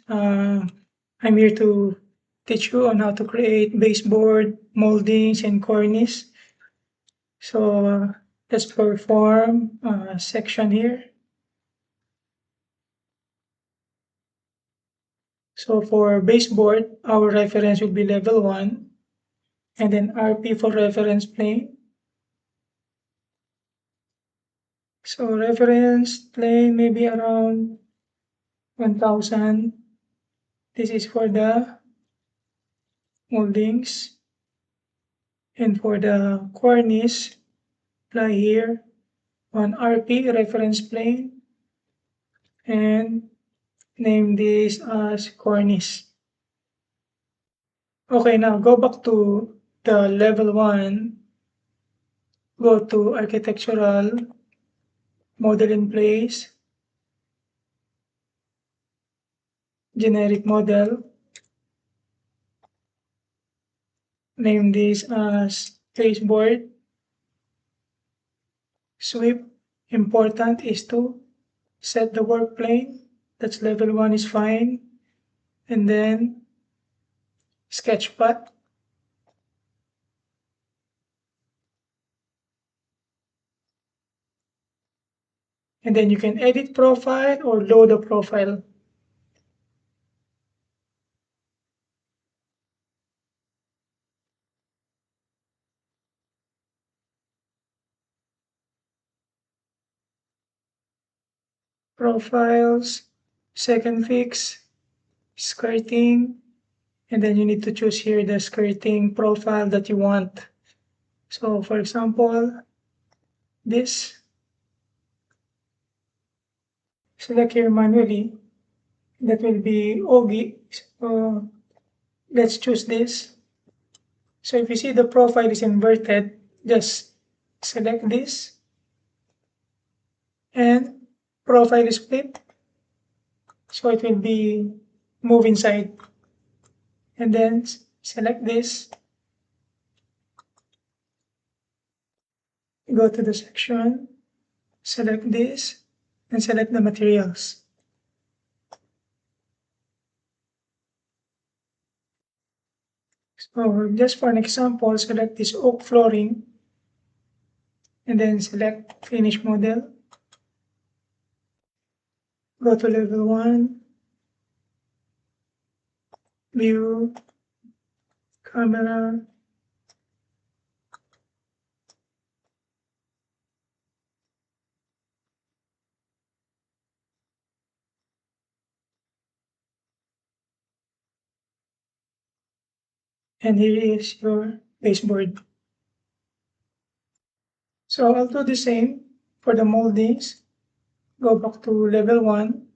Uh, I'm here to teach you on how to create baseboard, moldings, and cornice. So let's perform a section here. So for baseboard, our reference will be level 1, and then RP for reference plane. So reference plane may be around 1000. This is for the moldings. And for the cornice, apply here on RP reference plane and name this as cornice. Okay, now go back to the level 1, go to architectural, model in place, generic model, name this as baseboard. Sweep, important is to set the work plane, that's level 1 is fine, and then sketch path. And then you can edit profile or load a profile. Profiles, second fix, skirting, and then you need to choose here the skirting profile that you want. So for example, this, select here manually, that will be Ogi. So let's choose this. So if you see the profile is inverted, just select this and profile is split. So it will be move inside. And then select this, go to the section, select this, and select the materials. So just for an example, select this oak flooring, and then select finish model. Go to level 1, view, camera, and here is your baseboard. So I'll do the same for the moldings. Go back to level 1,